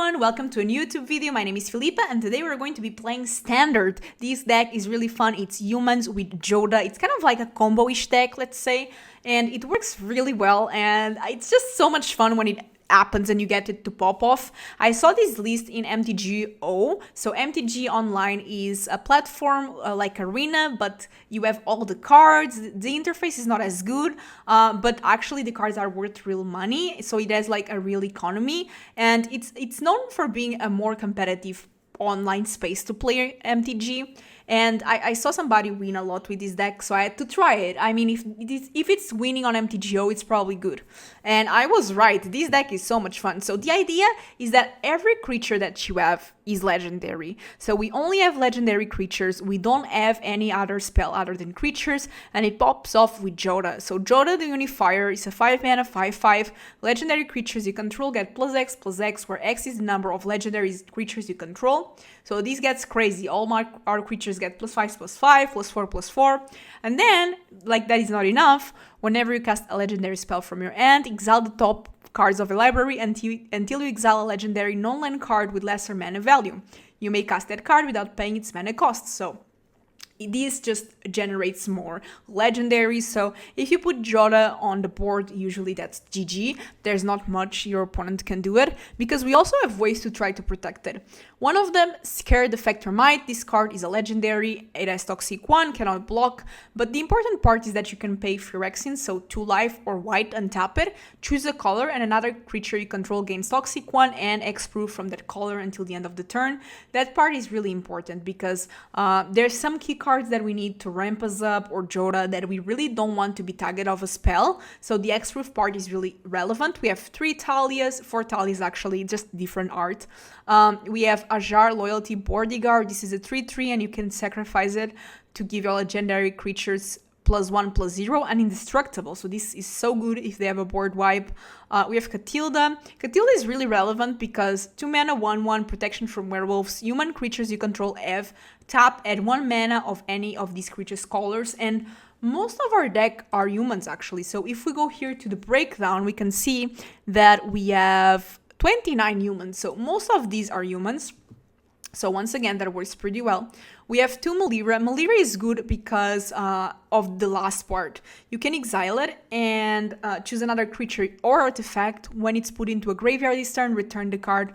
everyone, welcome to a new YouTube video. My name is Filipa and today we're going to be playing Standard. This deck is really fun. It's humans with Jodah. It's kind of like a combo-ish deck, let's say, and it works really well and it's just so much fun when it happens and you get it to pop off. I saw this list in MTG. So MTG Online is a platform like Arena, but you have all the cards. The interface is not as good, but actually the cards are worth real money. So it has like a real economy, and it's known for being a more competitive online space to play MTG. And I saw somebody win a lot with this deck, so I had to try it. I mean, if it's winning on MTGO, it's probably good. And I was right, this deck is so much fun. So the idea is that every creature that you have is legendary. So we only have legendary creatures, we don't have any other spell other than creatures, and it pops off with Jodah. So Jodah the Unifier is a 5 mana 5/5. Legendary creatures you control get +X, where X is the number of legendary creatures you control. So this gets crazy. All our creatures get +5/+5, +4/+4. And then, like that is not enough, whenever you cast a legendary spell from your hand, exile the top cards of a library until you exile a legendary non-land card with lesser mana value. You may cast that card without paying its mana cost. So this just generates more legendaries. So if you put Jodah on the board, usually that's GG. There's not much your opponent can do it, because we also have ways to try to protect it. One of them, Scare the Factor Might. This card is a legendary, it has Toxic 1, cannot block, but the important part is that you can pay Phyrexia, so 2 life or white, untap it, choose a color, and another creature you control gains Toxic 1 and X-proof from that color until the end of the turn. That part is really important because there's some key cards that we need to ramp us up, or Jodah, that we really don't want to be target of a spell. So the X-proof part is really relevant. We have 3 Thalias, 4 Thalias actually, just different art. We have Ajar Loyalty Bodyguard. This is a 3/3 and you can sacrifice it to give your legendary creatures +1/+0 and indestructible. So this is so good if they have a board wipe. We have Katilda. Katilda is really relevant because 2 mana 1/1 protection from werewolves. Human creatures you control have tap, add 1 mana of any of these creatures' colors, and most of our deck are humans actually. So if we go here to the breakdown, we can see that we have 29 humans. So most of these are humans. So once again, that works pretty well. We have 2 Malira. Malira is good because of the last part. You can exile it and choose another creature or artifact. When it's put into a graveyard this turn, return the card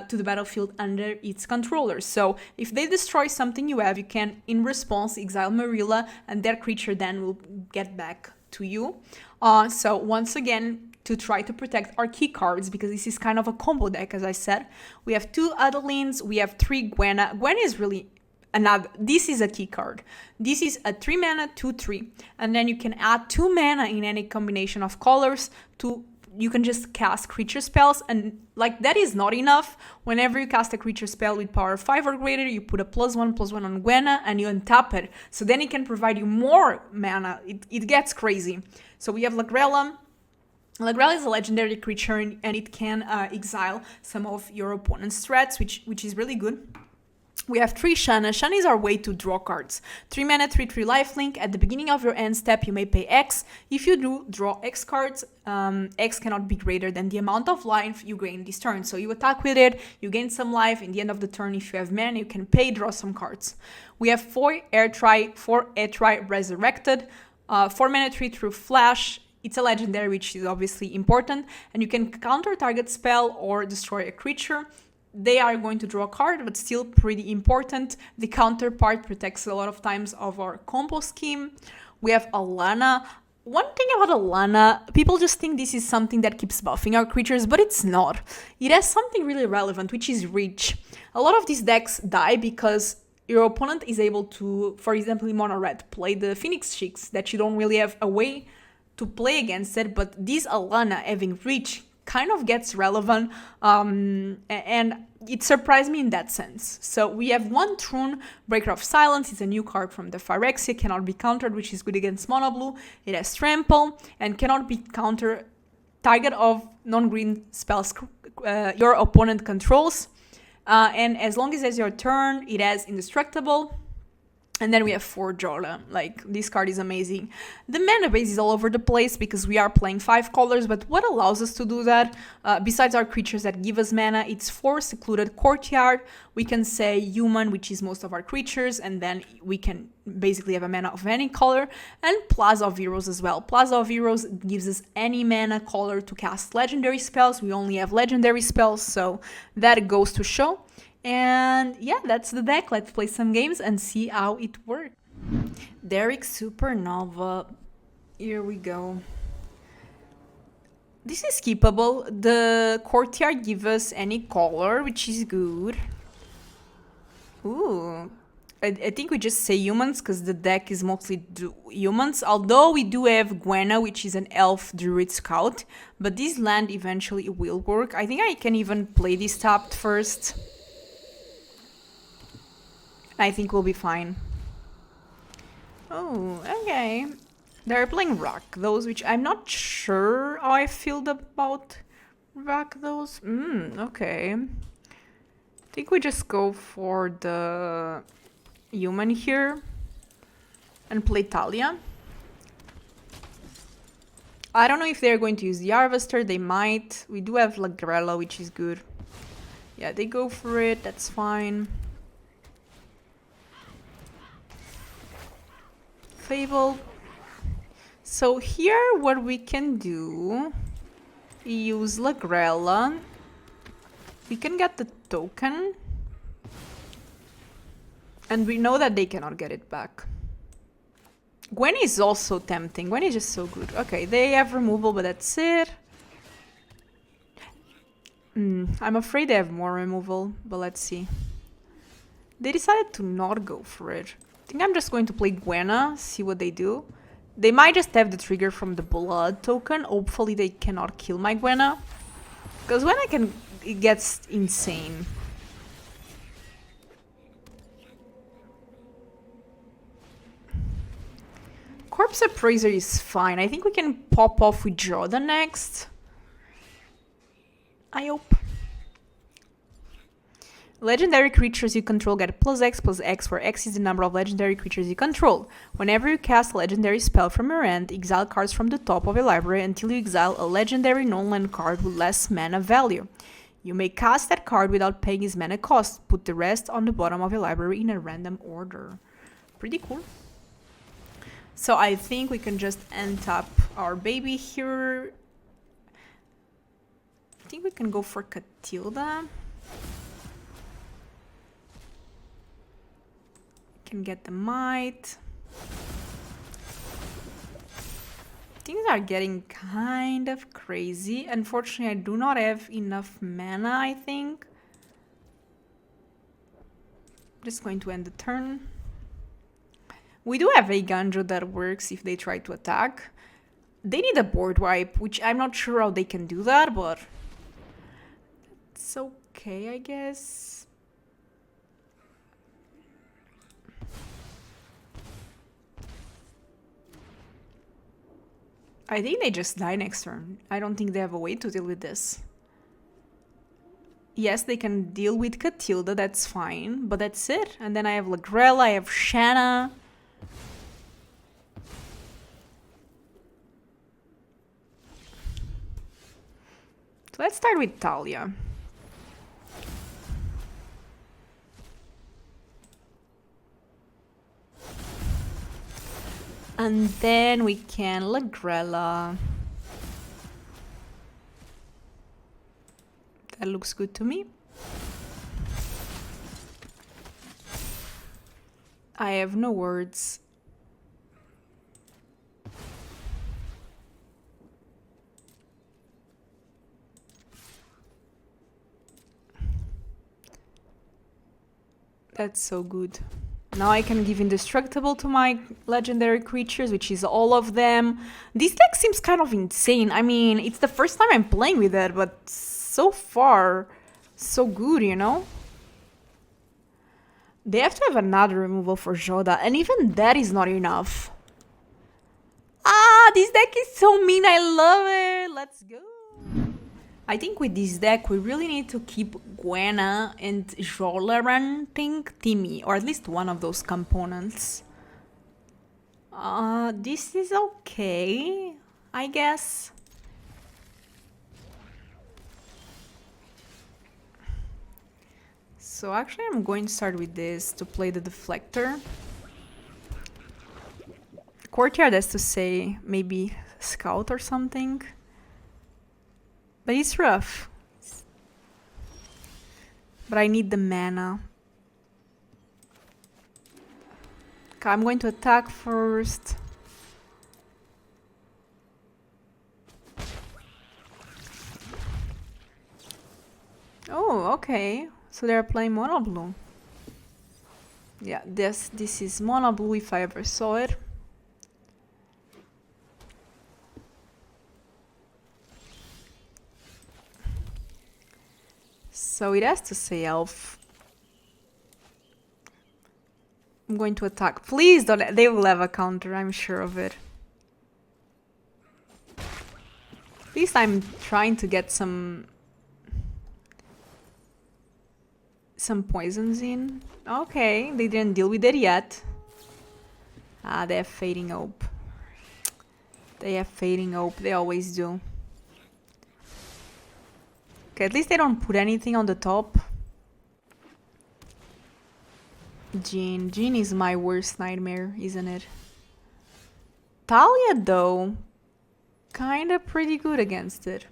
to the battlefield under its controller. So if they destroy something you have, you can, in response, exile Marilla, and that creature then will get back to you. So once again, to try to protect our key cards, because this is kind of a combo deck, as I said. We have 2 Adelines, we have 3 Gwenna. Gwenna is really another, this is a key card. This is a 3 mana 2/3, and then you can add 2 mana in any combination of colors to, you can just cast creature spells, and like that is not enough. Whenever you cast a creature spell with power 5 or greater, you put a +1/+1 on Gwenna and you untap it. So then it can provide you more mana. It gets crazy. So we have Lagrella. Lagrella is a legendary creature and it can exile some of your opponent's threats, which is really good. We have 3 Shanna. Shanna is our way to draw cards. 3 mana 3/3 lifelink. At the beginning of your end step, you may pay X. If you do, draw X cards. X cannot be greater than the amount of life you gain this turn. So you attack with it, you gain some life. In the end of the turn, if you have mana, you can pay, draw some cards. We have 4 Ertai Resurrected. 4 mana 3/3 flash. It's a legendary, which is obviously important, and you can counter target spell or destroy a creature. They are going to draw a card, but still pretty important. The counter part protects a lot of times of our combo scheme. We have Alena. One thing about Alena, people just think this is something that keeps buffing our creatures, but it's not. It has something really relevant, which is reach. A lot of these decks die because your opponent is able to, for example, in mono red, play the Phoenix Chicks that you don't really have a way to play against it, but this Alena having reach kind of gets relevant, and it surprised me in that sense. So we have 1 Thrune, Breaker of Silence. It's a new card from the Phyrexia, cannot be countered, which is good against mono blue. It has Trample and cannot be countered target of non-green spells your opponent controls, and as long as it's your turn, it has Indestructible. And then we have 4 Jodah. Like, this card is amazing. The mana base is all over the place because we are playing 5 colors, but what allows us to do that, besides our creatures that give us mana, it's 4 Secluded Courtyard. We can say human, which is most of our creatures, and then we can basically have a mana of any color, and Plaza of Heroes as well. Plaza of Heroes gives us any mana color to cast legendary spells. We only have legendary spells, so that goes to show. And yeah, that's the deck. Let's play some games and see how it works. Derek Supernova. Here we go. This is skippable. The courtyard gives us any color, which is good. Ooh. I think we just say humans because the deck is mostly humans. Although we do have Gwenna, which is an elf druid scout. But this land eventually will work. I think I can even play this tapped first. I think we'll be fine. Oh, okay. They're playing Rakdos, which I'm not sure how I feel about Rakdos. Okay. I think we just go for the human here and play Thalia. I don't know if they're going to use the Harvester. They might. We do have Lagrella, which is good. Yeah, they go for it. That's fine. Fable. So here what we can do, use Lagrella. We can get the token. And we know that they cannot get it back. Gwenna is also tempting. Gwenna is just so good. Okay, they have removal, but that's it. I'm afraid they have more removal, but let's see. They decided to not go for it. I think I'm just going to play Gwenna, see what they do. They might just have the trigger from the blood token. Hopefully they cannot kill my Gwenna. Because Gwenna it gets insane. Corpse Appraiser is fine. I think we can pop off with Jodah next. I hope. Legendary creatures you control get +X, where X is the number of legendary creatures you control. Whenever you cast a legendary spell from your hand, exile cards from the top of your library until you exile a legendary non-land card with less mana value. You may cast that card without paying its mana cost. Put the rest on the bottom of your library in a random order. Pretty cool. So I think we can just untap our baby here. I think we can go for Katilda. Can get the might. Things are getting kind of crazy. Unfortunately, I do not have enough mana, I think. Just going to end the turn. We do have Eiganjo that works if they try to attack. They need a board wipe, which I'm not sure how they can do that, but it's okay, I guess. I think they just die next turn. I don't think they have a way to deal with this. Yes, they can deal with Katilda, that's fine, but that's it. And then I have Lagrella, I have Shanna. So let's start with Thalia. And then we can Lagrella. That looks good to me. I have no words. That's so good. Now I can give Indestructible to my legendary creatures, which is all of them. This deck seems kind of insane. I mean, it's the first time I'm playing with it, but so far, so good, you know? They have to have another removal for Jodah, and even that is not enough. Ah, this deck is so mean. I love it. Let's go. I think with this deck, we really need to keep Gwenna and Jolaranting Timmy, or at least one of those components. This is okay, I guess. So actually I'm going to start with this to play the deflector. Courtyard has to say maybe scout or something. But it's rough. But I need the mana. Okay, I'm going to attack first. Oh, okay. So they're playing mono blue. Yeah, this is mono blue if I ever saw it. So it has to say elf. I'm going to attack. Please don't. They will have a counter, I'm sure of it. At least I'm trying to get some poisons in. Okay, they didn't deal with it yet. Ah, they have Fading Hope. They have Fading Hope. They always do. Okay, at least they don't put anything on the top. Jean. Jean is my worst nightmare, isn't it? Thalia, though, kinda pretty good against it.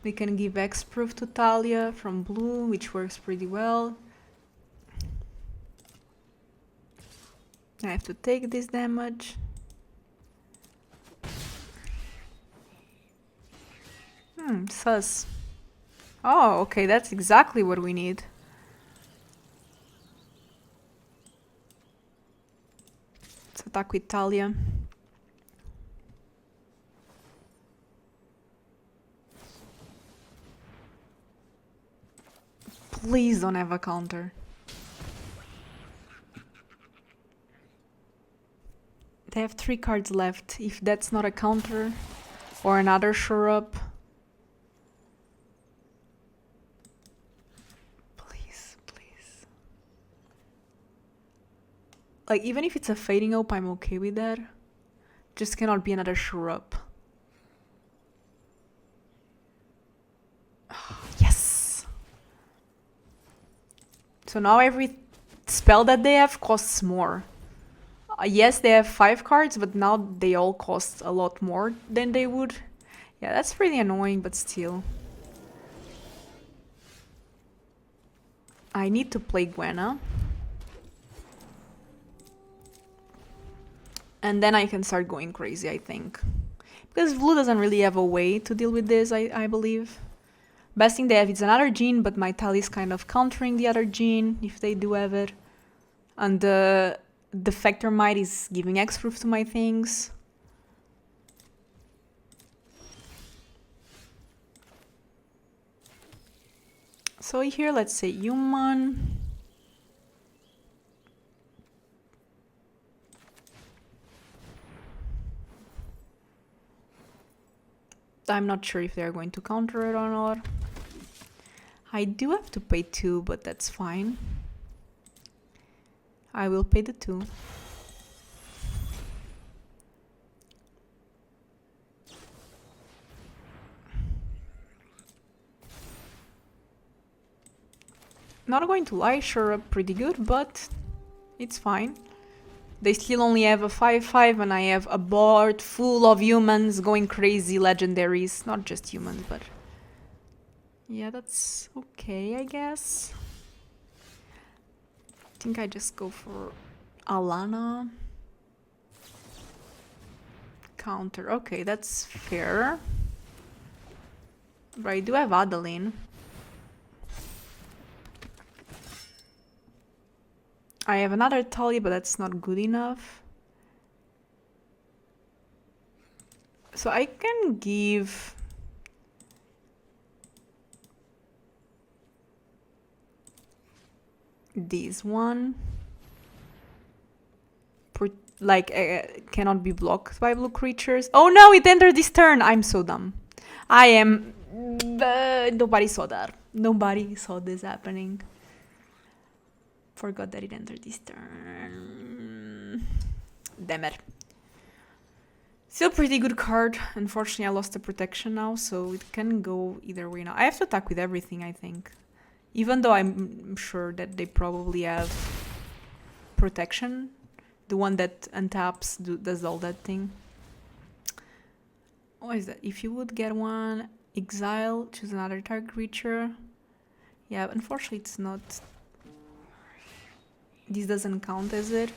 We can give X-Proof to Thalia from blue, which works pretty well. I have to take this damage. Sus. Oh, okay, that's exactly what we need. Let's attack with Thalia. Please don't have a counter. They have 3 cards left. If that's not a counter or another shore up. Please, please. Like, even if it's a Fading Hope, I'm okay with that. Just cannot be another shore up. Yes! So now every spell that they have costs more. Yes, they have 5 cards, but now they all cost a lot more than they would. Yeah, that's pretty annoying, but still. I need to play Gwenna. And then I can start going crazy, I think. Because blue doesn't really have a way to deal with this, I believe. Best thing they have is another Jean, but my Thalia is kind of countering the other Jean, if they do have it. And the Defector Might is giving X-Proof to my things. So here, let's say human. I'm not sure if they're going to counter it or not. I do have to pay 2, but that's fine. I will pay the 2. Not going to lie, sure, pretty good, but it's fine. They still only have a 5/5 and I have a board full of humans going crazy legendaries. Not just humans, but... yeah, that's okay, I guess. I think I just go for Alena. Counter. Okay, that's fair. But I do have Adeline. I have another Thalia, but that's not good enough. So I can give... this one. like cannot be blocked by blue creatures. Oh no, it entered this turn. I'm so dumb. I am. Nobody saw that. Nobody saw this happening. Forgot that it entered this turn. Damn it. Still pretty good card. Unfortunately, I lost the protection now, so it can go either way now. I have to attack with everything, I think. Even though I'm sure that they probably have protection. The one that untaps does all that thing. What is that? If you would get one, exile, choose another target creature. Yeah, unfortunately it's not... This doesn't count as it.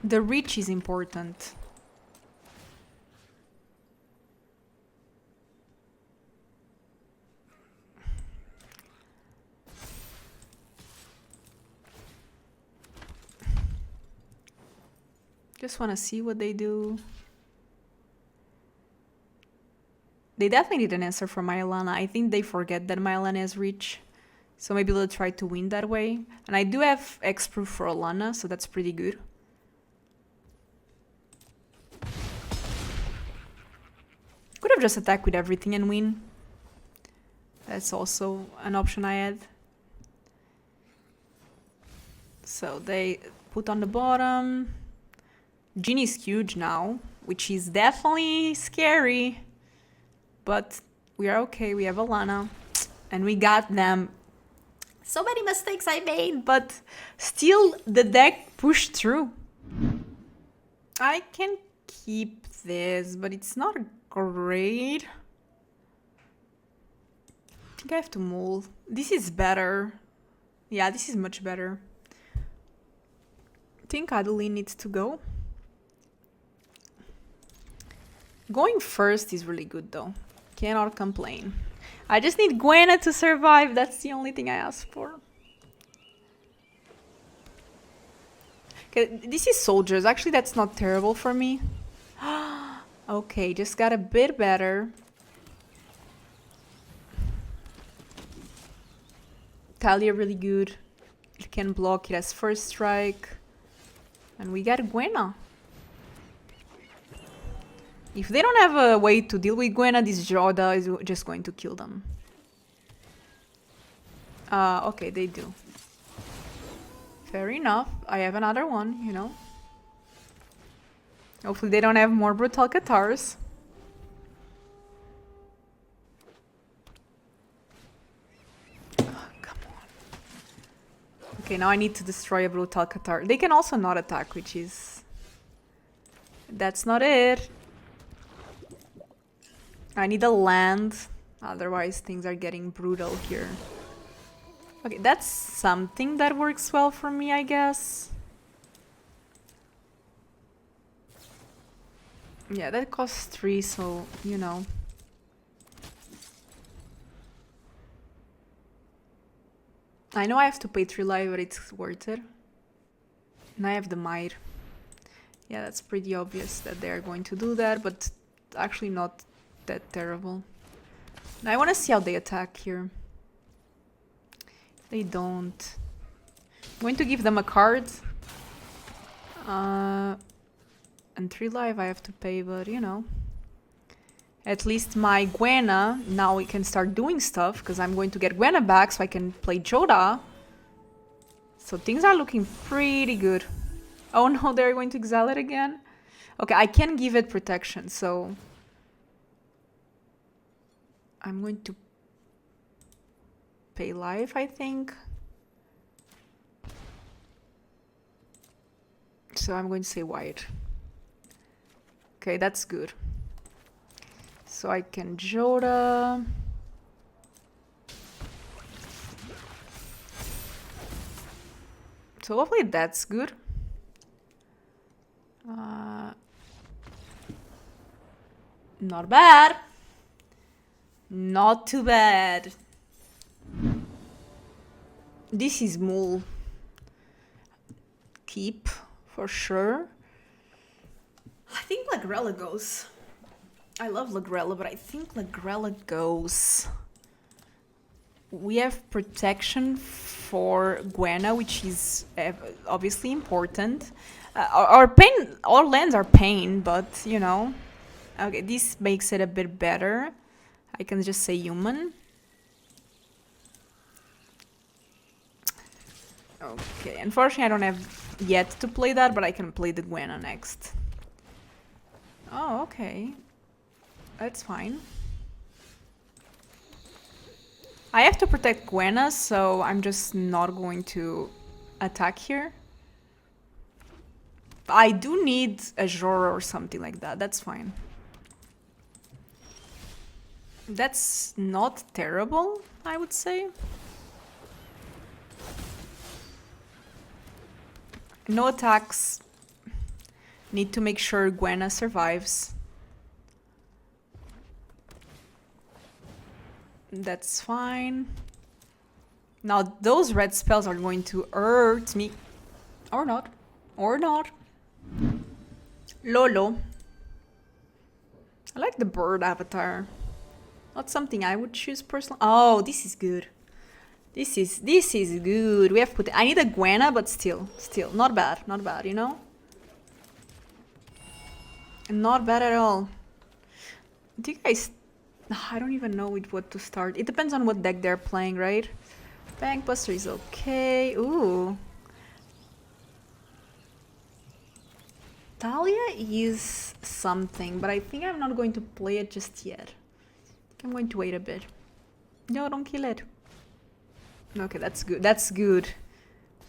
The reach is important. Just want to see what they do. They definitely need an answer for my Alena. I think they forget that my Alena has reach. So maybe they'll try to win that way. And I do have X-Proof for Alena, so that's pretty good. Could have just attacked with everything and win. That's also an option I had. So they put on the bottom. Genie's huge now, which is definitely scary. But we are okay, we have Alena. And we got them. So many mistakes I made, but still the deck pushed through. I can keep this, but it's not great. I think I have to mold. This is better. Yeah, this is much better. I think Adeline needs to go. Going first is really good though. Cannot complain. I just need Gwenna to survive. That's the only thing I ask for. Okay, this is soldiers. Actually, that's not terrible for me. Okay, just got a bit better. Thalia really good. It can block. It has first strike. And we got Gwenna. If they don't have a way to deal with Gwenna, this Jodah is just going to kill them. Okay, they do. Fair enough. I have another one, you know. Hopefully they don't have more brutal Cathars. Oh, come on. Okay, now I need to destroy a brutal Cathar. They can also not attack, which is... That's not it. I need a land, otherwise things are getting brutal here. Okay, that's something that works well for me, I guess. Yeah, that costs 3, so, you know. I know I have to pay 3 life, but it's worth it. And I have the Might. Yeah, that's pretty obvious that they're going to do that, but actually not that terrible. Now I want to see how they attack here. They don't. I'm going to give them a card. And 3 life I have to pay, but you know. At least my Gwenna, now we can start doing stuff, because I'm going to get Gwenna back so I can play Jodah. So things are looking pretty good. Oh no, they're going to exile it again? Okay, I can give it protection, so... I'm going to pay life, I think. So I'm going to say white. Okay, that's good. So I can Jodah. So hopefully that's good. Not bad. Not too bad. This is Mul. keep for sure. I think Lagrella goes. I love Lagrella, but I think Lagrella goes. We have protection for Gwenna, which is obviously important. Our lands are pain, but you know. Okay, this makes it a bit better. I can just say human. Okay, unfortunately I don't have yet to play that, but I can play the Gwenna next. Oh, okay. That's fine. I have to protect Gwenna, so I'm just not going to attack here. I do need a Jorah or something like that. That's fine. That's not terrible, I would say. No attacks. Need to make sure Gwenna survives. That's fine. Now those red spells are going to hurt me. Or not. Or not. Lolo. I like the bird avatar. Not something I would choose personally. Oh, this is good. This is good. We have put. I need a Gwenna, but still, not bad, you know. Not bad at all. Do you guys? I don't even know with what to start. It depends on what deck they're playing, right? Bankbuster is okay. Ooh. Thalia is something, but I think I'm not going to play it just yet. I'm going to wait a bit. No, don't kill it. Okay, that's good. That's good.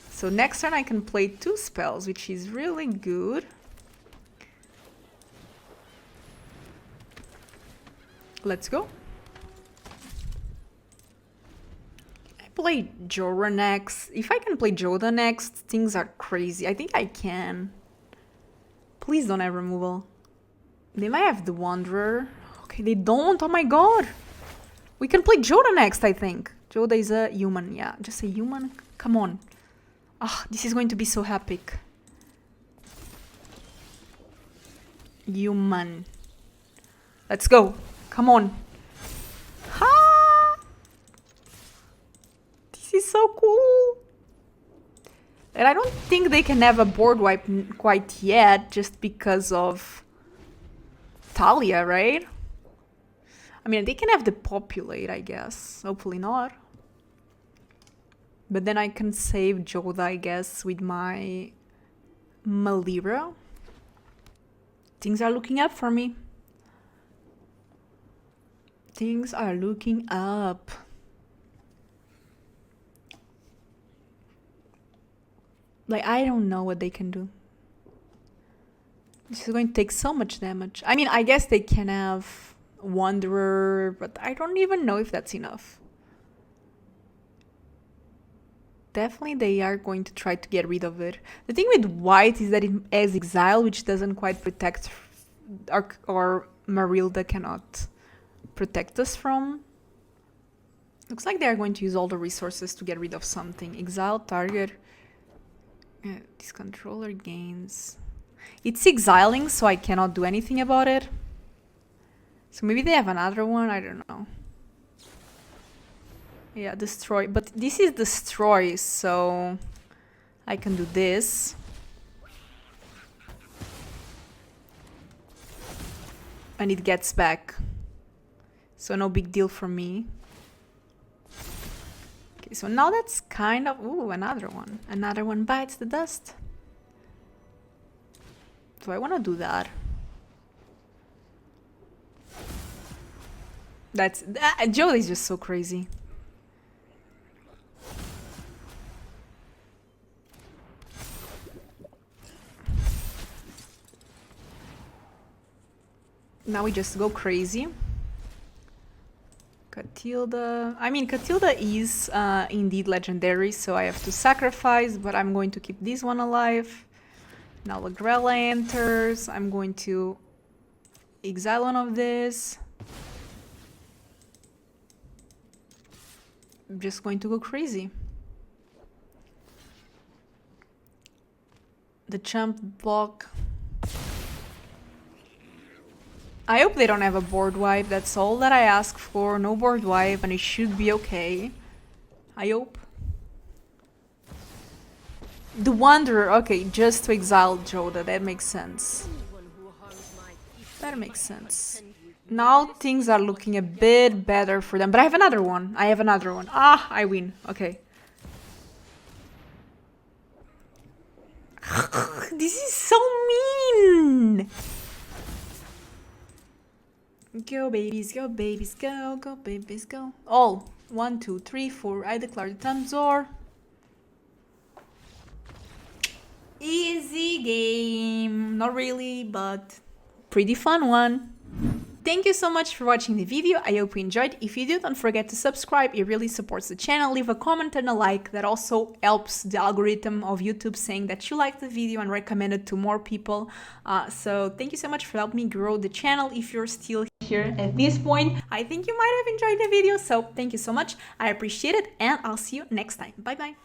So next turn I can play 2 spells, which is really good. Let's go. I play Jorah next. If I can play Jodah next, things are crazy. I think I can. Please don't have removal. They might have the Wanderer. Okay, they don't. Oh my god. We can play Jodah next, I think. Jodah is a human. Yeah, just a human. Come on. Ah, this is going to be so epic. Human. Let's go. Come on. Ha! This is so cool. And I don't think they can have a board wipe quite yet, just because of Thalia, right? I mean, they can have the populate, I guess. Hopefully not. But then I can save Jodah, I guess, with my Malira. Things are looking up for me. Things are looking up. Like, I don't know what they can do. This is going to take so much damage. I mean, I guess they can have Wanderer, but I don't even know if that's enough. Definitely they are going to try to get rid of it. The thing with white is that it has Exile, which doesn't quite protect, or Marilda cannot protect us from. Looks like they are going to use all the resources to get rid of something. Exile target. This controller gains. It's exiling, so I cannot do anything about it. So maybe they have another one, I don't know. Yeah, destroy. But this is destroy, so I can do this. And it gets back. So no big deal for me. Okay, so now that's kind of... Ooh, another one. Another one bites the dust. So I want to do that. That's... Jodah is just so crazy. Now we just go crazy. Katilda. I mean, Katilda is indeed legendary, so I have to sacrifice, but I'm going to keep this one alive. Now Lagrella enters. I'm going to exile one of this. I'm just going to go crazy. The jump block. I hope they don't have a board wipe. That's all that I ask for. No board wipe, and it should be okay. I hope. The Wanderer. Okay, just to exile Jodah. That makes sense. That makes sense. Now things are looking a bit better for them. But I have another one. Ah, I win. Okay. This is so mean! Go babies, go babies, go, go babies, go. All. 1, 2, 3, 4. I declare the Tanzor. Easy game. Not really, but pretty fun one. Thank you so much for watching the video. I hope you enjoyed. If you do, don't forget to subscribe. It really supports the channel. Leave a comment and a like. That also helps the algorithm of YouTube saying that you like the video and recommend it to more people. So thank you so much for helping me grow the channel. If you're still here at this point, I think you might have enjoyed the video. So thank you so much. I appreciate it, and I'll see you next time. Bye bye.